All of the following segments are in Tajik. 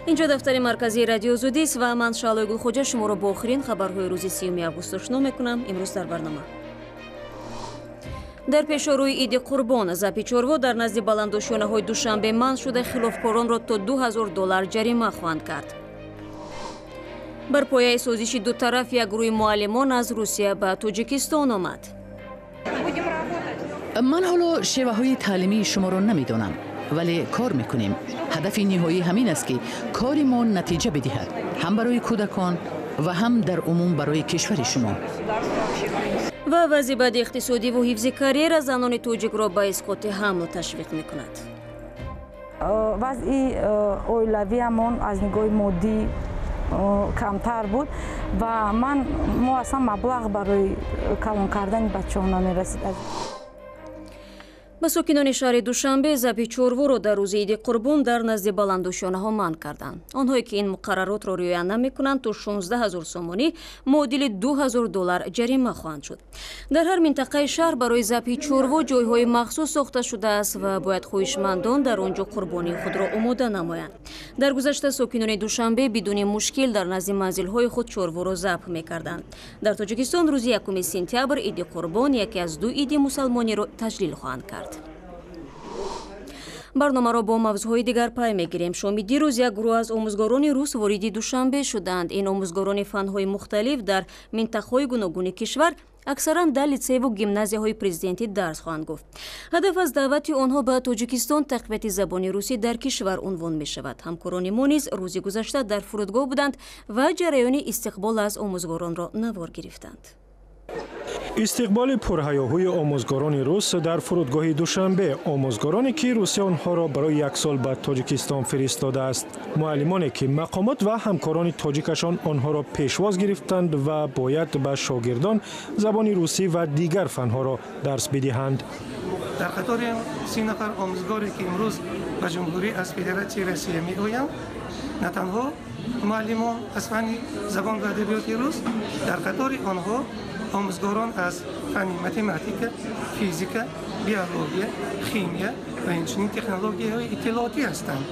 اینجا دفتر مرکزی رادیو زودیست و من شالوی گلخوجه شما را با آخرین خبرهای روز 30 آگوست آشنا میکنم. امروز در برنامه در پیشروی عید قربان زبحی چورво در نزد بلندوشانه‌های دوشنبه منع شده خلافکاران را تا $2000 جریمه خواهند کرد. بر پایه سازش دو طرف یک گروه معلمان از روسیه به تاجیکستان آمد. من حالا شیوه های تعلیمی شما را نمیدانم ولی کار میکنیم. هدف نهایی همین است که کاری ما نتیجه بدهد، هم برای کودکان و هم در عموم برای کشور شما. و وزارت اقتصادی و حفظ کریر زنان توجیک را به اسقاط ҳамл تشویق میکند. وضع اویلویمان از نگاه مادی کمتر بود و ما اصلا مبلغ برای کلان کردن بچه‌ها نمی‌رسید. به ساکنان شهر دوشنبه زبحی چورво را در روز عید قربان در نزد بلندوشانه‌ها منع کردند. آنهایی که این مقررات را رعایت نمی‌کنند تا 16000 سومانی معادل $2000 جریمه خواهند شد. در هر منطقه شهر برای زبحی چورво جای‌های مخصوص ساخته شده است و باید خواهشمندان در آنجا قربانی خود را آماده نمایند. در گذشته ساکنان دوشنبه بدون مشکل در نزد منزل‌های خود چورво را ذبح می‌کردند. در تاجیکستان روز 1 سپتامبر عید قربان یکی از دو عید مسلمانی را تجلیل خواهند کرد. برنامه را با موضوعهای دیگر پی میگیریم. شام دیروز یک گروه از آموزگاران روس وارد دوشنبه شدند. این آموزگاران فن‌های مختلف در منطقه‌های گوناگون کشور اکثرا در لیسه و گیمنازیاهای پرزیدنتی درس خواهند گفت. هدف از دعوت آنها به تاجیکستان تقویت زبان روسی در کشور عنوان می شود. همکاران ما نیز روز گذشته در فرودگاه بودند و جریان استقبال از آموزگاران را نوار گرفتند. استقبال پرهیاهوی آموزگاران روس در فرودگاه دوشنبه. آموزگارانی که روسیه آنها را برای 1 سال به تاجیکستان فرستاده است. معلمانی که مقامات و همکاران تاجیکشان آنها را پیشواز گرفتند و باید به شاگردان زبان روسی و دیگر فنها را درس بدهند. در قطار 30 نفر آموزگاری که امروز به جمهوری از فدراسیون روسیه می آیند، نه تنها معلمان از فن زبان و ادبیات روس، در قطار آنها آموزگاران از فن متماتیک، فیزیک، بیولوژی، شیمی و همچنین تکنولوژی‌های اطلاعاتی هستند.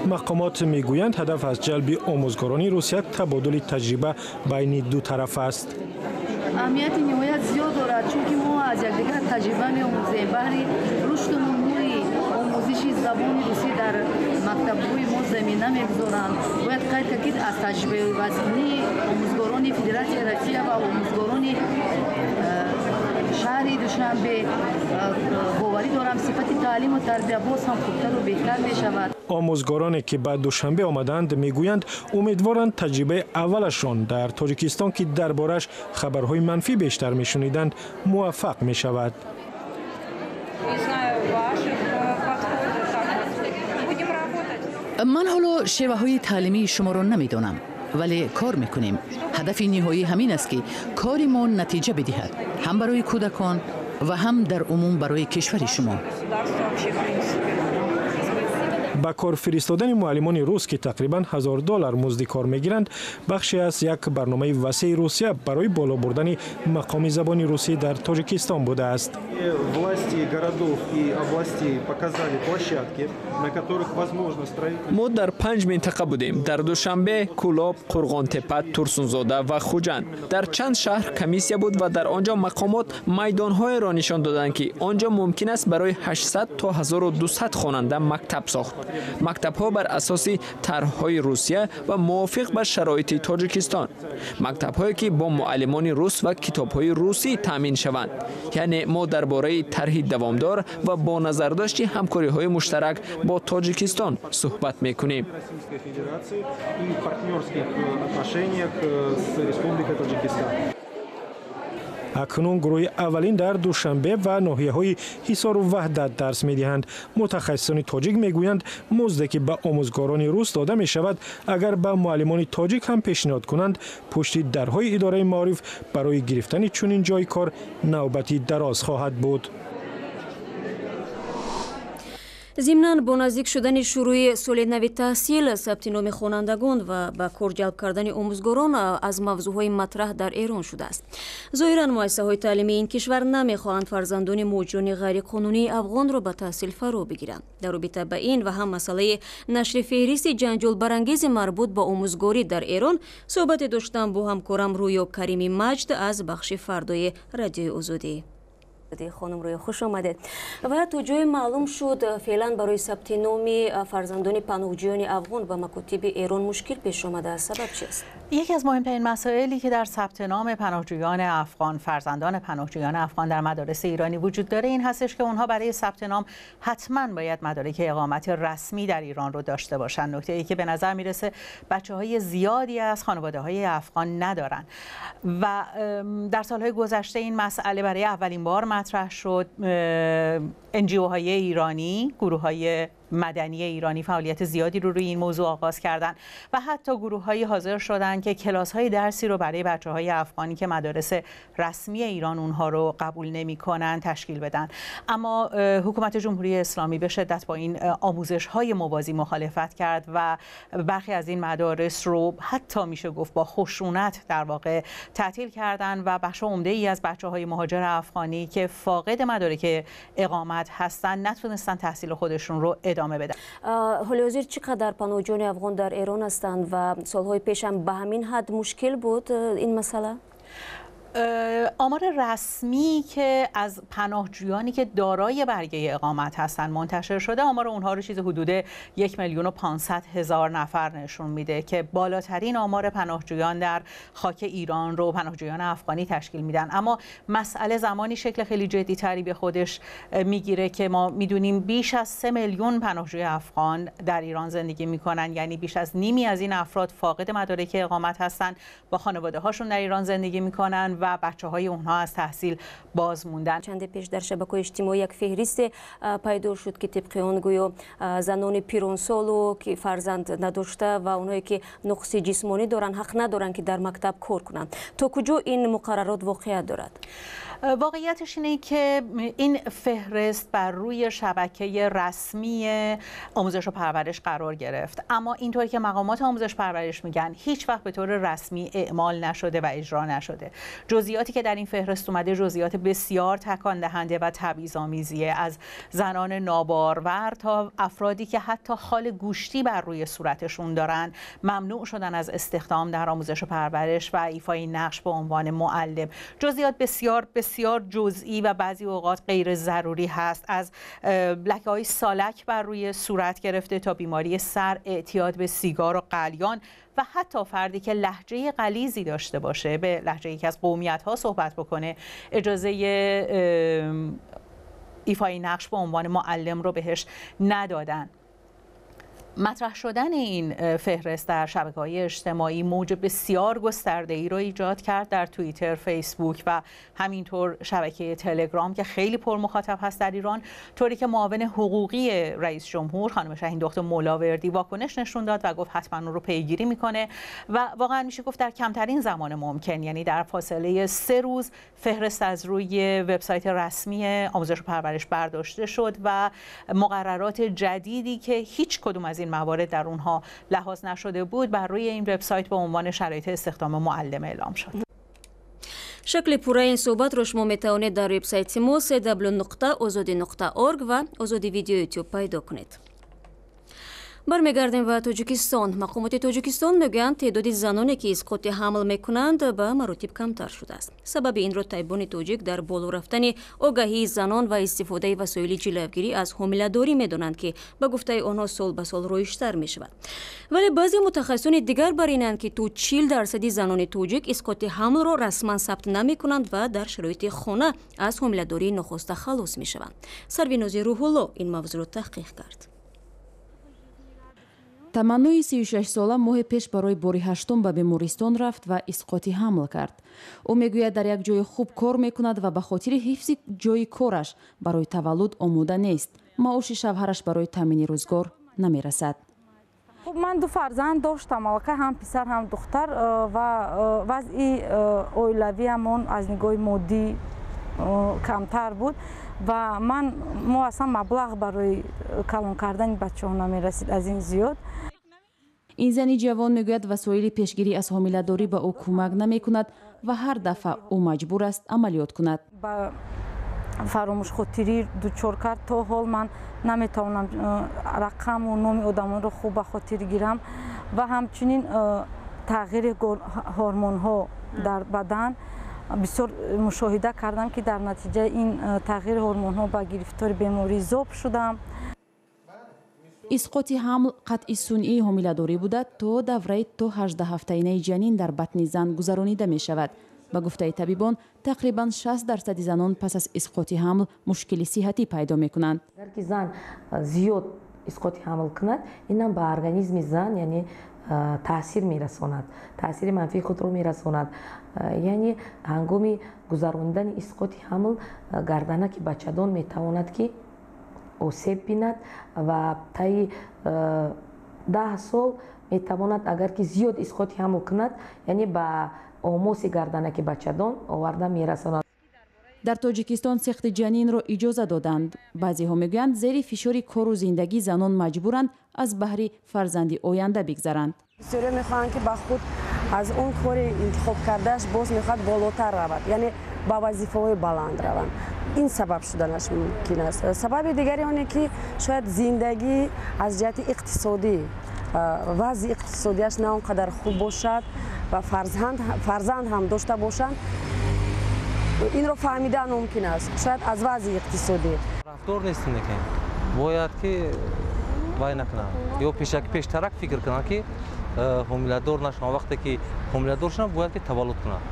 مقامات میگویند هدف از جلب آموزگاران روسیه تبادل تجربه بین دو طرف است. اهمیت نهایت زیاد دارد چون ما از یکدیگر تجربه می‌آموزیم. برای رشد و نموی آموزش زبان روسی در مکتب‌های ما زمینه می‌گذارند. باید قید کنید از تجربه وزنی آموزگاران فدراسیون روسیه و آموزگاران شهر دوشنبه باوری دارم صفت تعلیم و تربیت باز هم خوبتر و بهتر می‌شود. آموزگارانی که به دوشنبه آمدند میگویند امیدوارند تجربه اولشان در تاجیکستان که دربارش خبرهای منفی بیشتر میشنیدند موفق میشود. من حالا شیوه های تعلیمی شما را نمیدانم ولی کار میکنیم. هدف نهایی همین است که کاری ما نتیجه بدهد، هم برای کودکان و هم در عموم برای کشور شما. با کار فرستادن معلمان روس که تقریبا $1000 مزد کار میگیرند بخشی از یک برنامه وسیع روسیه برای بالا بردن مقام زبان روسی در تاجیکستان بوده است. ما در 5 منطقه بودیم: در دوشنبه، کولاب، قرغان تپه، ترسونزاده و خوجند. در چند شهر کمیسیا بود و در آنجا مقامات میدانهای را نشان دادند که آنجا ممکن است برای 800 تا 1200 خواننده مکتب ساخت. مکتب‌ها بر اساس طرح‌های روسیه و موافق به شرایط تاجیکستان. مکتب‌هایی که با معلمان روس و کتاب‌های روسی تامین شوند. یعنی ما درباره طرح دوامدار و با نظرداشت همکاری‌های مشترک با تاجیکستان صحبت می‌کنیم. اکنون گروه اولین در دوشنبه و ناحیه‌های حصار و وحدت درس می‌دهند. متخصصان تاجیک می‌گویند مزدی که به آموزگاران روس داده می‌شود اگر به معلمان تاجیک هم پیشنهاد کنند پشت درهای اداره معارف برای گرفتن چنین جای کار نوبتی دراز خواهد بود. ضمناً با نزدیک شدن شروع سال نو تحصیل، ثبت نام خوانندگان و به کار جلب کردن آموزگاران از موضوعهای مطرح در ایران شده است. ظاهراً مؤسسه‌های تعلیمی این کشور نمی‌خواهند فرزندان مهاجران غیرقانونی افغان را به تحصیل فرا بگیرند. در رابطه با این و هم مسئله نشر فهرست جنجال برانگیز مربوط به آموزگاری در ایران صحبت داشتم با همکارم رویا کریمی مجد از بخش فردای رادیوی آزادی. خانم روی خوش آمدید. و تا جای معلوم شد فعلا برای ثبت نام فرزندان پناهجویان افغان و مکاتب ایران مشکل پیش آمده است. سبب چیست؟ یکی از مهمترین مسائلی که در ثبت نام پناهجویان افغان، فرزندان پناهجویان افغان در مدارس ایرانی وجود داره این هستش که اونها برای ثبت نام حتما باید مدارک اقامت رسمی در ایران رو داشته باشن. نکته ای که به نظر میرسه بچه‌های زیادی از خانواده‌های افغان ندارن و در سالهای گذشته این مسئله برای اولین بار مطرح شد. NGO-های ایرانی، گروه‌های مدنی ایرانی فعالیت زیادی رو روی این موضوع آغاز کردن و حتی گروه‌هایی حاضر شدن که کلاس‌های درسی رو برای بچه‌های افغانی که مدارس رسمی ایران اونها رو قبول نمی‌کنن تشکیل بدن. اما حکومت جمهوری اسلامی به شدت با این آموزش‌های موازی مخالفت کرد و برخی از این مدارس رو حتی میشه گفت با خشونت در واقع تعطیل کردن و بخش عمده‌ای از بچه‌های مهاجر افغانی که فاقد مدارک اقامت هستن نتونستن تحصیل خودشون رو ادامه بدن. حالی حاضر چقدر پناهجویان افغان در ایران هستند و سالهای پیش هم به همین حد مشکل بود این مسئله؟ آمار رسمی که از پناهجویانی که دارای برگه اقامت هستند منتشر شده، آمار اونها رو چیز حدود 1,500,000 نفر نشون میده که بالاترین آمار پناهجویان در خاک ایران رو پناهجویان افغانی تشکیل میدن. اما مسئله زمانی شکل خیلی جدی تری به خودش میگیره که ما میدونیم بیش از 3 میلیون پناهجوی افغان در ایران زندگی میکنن، یعنی بیش از نیمی از این افراد فاقد مدارک اقامت هستن، با خانواده هاشون در ایران زندگی میکنن و بچه‌های اونها از تحصیل باز موندن. چند پیش در شبکه‌های اجتماعی یک فهرست پیدا شد که طبق آن گویا زنان پیرانسالو که فرزند نداشته و اونایی که نقص جسمانی دارن حق ندارن که در مکتب کار کنند. تا کجا این مقررات واقعیت دارد؟ واقعیتش اینه که این فهرست بر روی شبکه رسمی آموزش و پرورش قرار گرفت، اما اینطوری که مقامات آموزش پرورش میگن هیچ وقت به طور رسمی اعمال نشده و اجرا نشده. جزئیاتی که در این فهرست اومده جزئیات بسیار تکان دهنده و تبعیض‌آمیزیه، از زنان نابارور تا افرادی که حتی خال گوشتی بر روی صورتشون دارن ممنوع شدن از استخدام در آموزش و پرورش و ایفای نقش به عنوان معلم. جزئیات بسیار جزئی و بعضی اوقات غیر ضروری هست، از لکه‌های سالک بر روی صورت گرفته تا بیماری سر، اعتیاد به سیگار و قلیان و حتی فردی که لهجه غلیظی داشته باشه، به لهجه یکی از قومیت‌ها صحبت بکنه، اجازه ایفای نقش به عنوان معلم رو بهش ندادن. مطرح شدن این فهرست در شبکه‌های اجتماعی موج بسیار گسترده‌ای را ایجاد کرد در توییتر، فیسبوک و همینطور شبکه تلگرام که خیلی پر مخاطب هست در ایران، طوری که معاون حقوقی رئیس جمهور خانم شاهین دختر مولاوردی واکنش نشون داد و گفت حتما اون رو پیگیری میکنه و واقعا میشه گفت در کمترین زمان ممکن، یعنی در فاصله 3 روز، فهرست از روی وبسایت رسمی آموزش و پرورش برداشته شد و مقررات جدیدی که هیچ کدوم از این موارد در اونها لحاظ نشده بود بر روی این وبسایت به عنوان شرایط استخدام معلم اعلام شد. شکل پوره این صحبت رو شما میتوانید در وبسایت ما www.azadi.org و آزادی ویدیو یوتیوب پیدا کنید. برمیگردیم به تاجیکستان. مقامات تاجیکستان میگویند تعداد زنانی که اسقاط حمل میکنند به مراتب کمتر شده است. سبب این را طبیبان تاجیک در بالا رفتن آگاهی زنان و استفاده وسایل جلوگیری از حامله‌داری میدانند که به گفته آنها سال به سال رایج‌تر میشود. ولی بعضی متخصصان دیگر بر اینند که تو 40% زنان تاجیک اسقاط حمل را رسما ثبت نمیکنند و در شرایط خانه از حامله‌داری نخسته خلاص میشوند. سربیناز روح الله این موضوع را تحقیق کرد. таманнӯи 36 сола моҳи пеш барои бори ҳаштум ба бемористон рафт ва исқоти ҳамл кард. ӯ мегӯяд дар як ҷои хуб кор мекунад ва ба хотири ҳифзи ҷои кораш барои таваллуд омода нест. маоши шавҳараш барои таъмини рӯзгор намерасад. من 2 فرزند داشتم، البته هم پسر هم دختر و وضعی اویلویمون از نگاه مادی کمتر بود و ما اصلا مبلغ برای کلان کردن بچه ها نمیرسید از این زیاد. این زنی جوان میگوید وسایل پیشگیری از حامله‌داری به او کمک نمیکند و هر دفعه او مجبور است عملیات کند. با فراموش خاطری دچار کرد تا حال من نمیتوانم رقم و نام آدمان رو خوب به خاطر گیرم و همچنین تغییر هورمون ها در بدن بسیار مشاهده کردم که در نتیجه این تغییر هورمون ها به گرفتار بیماری ذوب شدم. исқоти ҳамл қатъи сунъии ҳомиладорӣ буда то давраи то 18-ҳафтаинаи ҷанин дар батни зан гузаронида мешавад. ба гуфтаи табибон тақрибан 60% занон пас аз исқоти ҳамл мушкили сиҳатӣ пайдо мекунанд. агар ки зан зиёд исқоти ҳамл кунад, инам ба организми зан яъне таъсир мерасонад, таъсири манфии худро мерасонад. яъне ҳангоми гузарондани исқоти ҳамл гарданаки бачадон метавонад ки осеб бинад ва таи 10 сол метавонад агар ки зиёд исқоти ҳамл кунад, яъне ба омоси гарданаки бачадон оварда мерасонад. дар тоҷикистон сехти ҷанинро иҷоза доданд. баъзеҳо мегӯянд зери фишори кору зиндагӣ занон маҷбуранд аз баҳри фарзанди оянда бигзаранд. бисёре мехоҳанд ки ба худ аз он кори интихоб кардааш боз мехоҳад болотар равад, яъне ба вазифаҳои баланд раванд. ин сабаб шуданаш мумкин аст. сабаби дигари оне ки шояд зиндагӣ аз ҷиҳати иқтисодӣ вазъи иқтисодияш на он қадар хуб бошад ва фарзанд ҳам дошта бошанд. инро фаҳмидан мумкин аст, шояд аз вазъи иқтисодӣ. рафтор нестин мекунем, бояд ки вай накунам ё пештарак фикр кунам ки ҳомиладор нашавам. вақте ки ҳомиладор шудам бояд ки таваллуд кунам.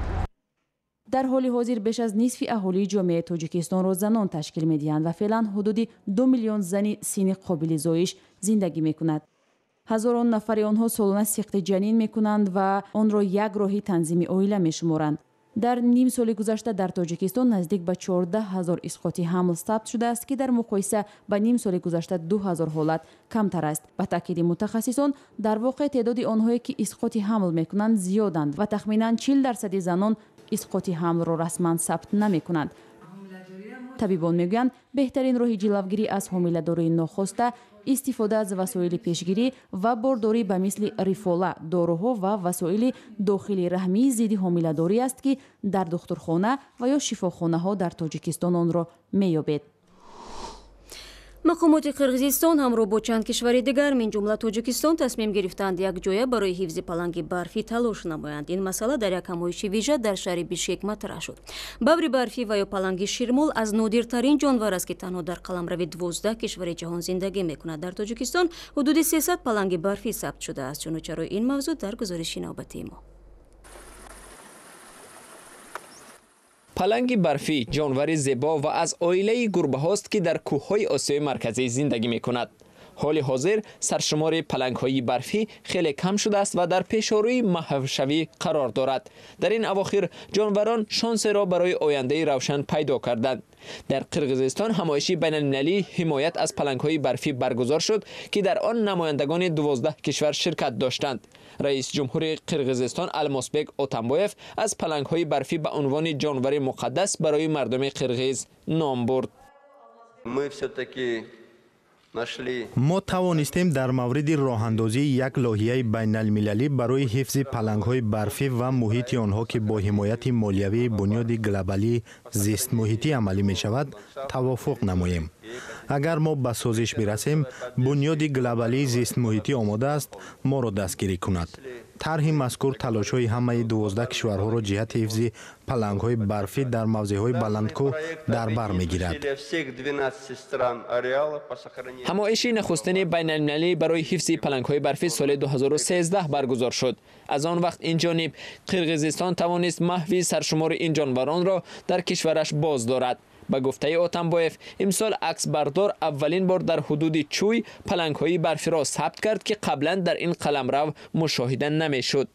дар ҳоли ҳозир беш аз нисфи аҳолии ҷомеаи тоҷикистонро занон ташкил медиҳанд ва феълан ҳудуди 2 миллион зани синни қобили зоиш зиндагӣ мекунад. ҳазорон нафари онҳо солона сихти ҷанин мекунанд ва онро як роҳи танзими оила мешуморанд. дар ним соли гузашта дар тоҷикистон наздик ба 14 000 исқоти ҳамл сабт шудааст ки дар муқоиса ба ним соли гузашта 2000 ҳолат камтар аст. ба таъкиди мутахассисон дар воқеъ теъдоди онҳое ки исқоти ҳамл мекунанд зиёданд ва тахминан 40% занон исқоти ҳамлро расман сабт намекунанд. табибон мегӯянд беҳтарин роҳи ҷилавгирӣ аз ҳомиладории нохоста истифода аз васоили пешгирӣ ва бордорӣ ба мисли рифола, доруҳо ва васоили дохили раҳмии зидди ҳомиладорӣ аст ки дар духтурхона ва ё шифохонаҳо дар тоҷикистон онро меёбед. мақомоти қирғизистон ҳамроҳ бо чанд кишвари дигар мин ҷумла тоҷикистон тасмим гирифтанд якҷоя барои ҳифзи паланги барфӣ талош намоянд. ин масъала дар як ҳамоиши вижа дар шаҳри бишкек матраҳ шуд. баври барфӣ ва ё паланги ширмол аз нодиртарин ҷонвар аст ки танҳо дар қаламрави 12 кишвари ҷаҳон зиндагӣ мекунад. дар тоҷикистон ҳудуди 300 паланги барфӣ сабт шудааст. чуночарои ин мавзӯъ дар гузориши навбатии мо. паланги барфӣ ҷонвари зебо ва аз оилаи гурбаҳост ки дар кӯҳҳои осиёи марказӣ зиндагӣ мекунад. ҳоли ҳозир саршумори палангҳои барфӣ хеле кам шудааст ва дар пешорӯи маҳвшавӣ қарор дорад. дар ин авохир ҷонварон шонсеро барои ояндаи равшан пайдо карданд. дар қирғизистон ҳамоиши байналмилалии ҳимоят аз палангҳои барфӣ баргузор шуд ки дар он намояндагони 12 кишвар ширкат доштанд. раис ҷумҳури қирғизистон Алмосбек Отамбоев аз палангҳои барфӣ ба унвони ҷонвари муқаддас барои мардуми қирғиз ном бурд. мо тавонистем дар мавриди роҳандозии як лоиҳаи байналмилалӣ барои ҳифзи палангҳои барфӣ ва муҳити онҳо ки бо ҳимояти молиявии бунёди глобалии зистмуҳитӣ амалӣ мешавад тавофуқ намоем. агар мо ба созиш бирасем, бунёди глобалии зистмуҳитӣ омода аст моро дастгирӣ кунад. тарҳи мазкур талошҳои ҳамаи 12 кишварҳоро ҷиҳати ҳифзи палангҳои барфӣ дар мавзеъҳои баландкӯҳ дар бар мегирад. ҳамоиши нахустини байналмилалӣ барои ҳифзи палангҳои барфӣ соли 2013 баргузор шуд. аз он вақт инҷониб қирғизистон тавонист маҳви саршумори ин ҷонваронро дар кишвараш боз дорад. ба гуфтаи Отамбоев, имсол аксбардор аввалин бор дар ҳудуди Чӯй палангҳои барфиро сабт кард ки қаблан дар ин қаламрав мушоҳида намешуд.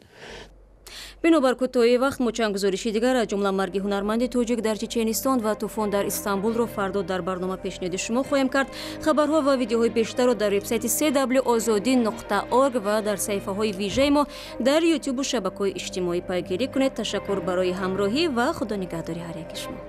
бинобар кӯтоҳии вақт мо чанд гузориши дигар аз ҷумла марги ҳунарманди тоҷик дар чеченистон ва тӯфон дар Истанбулро фардо дар барнома пешниҳоди шумо хоҳем кард. хабарҳо ва видеоҳои бештарро дар вебсайти cwozodi.org ва дар саҳифаҳои вижаи мо дар ютубу шабакаҳои иҷтимоӣ пайгирӣ кунед. ташаккур барои ҳамроҳӣ ва худо нигаҳдори ҳар яки шумо.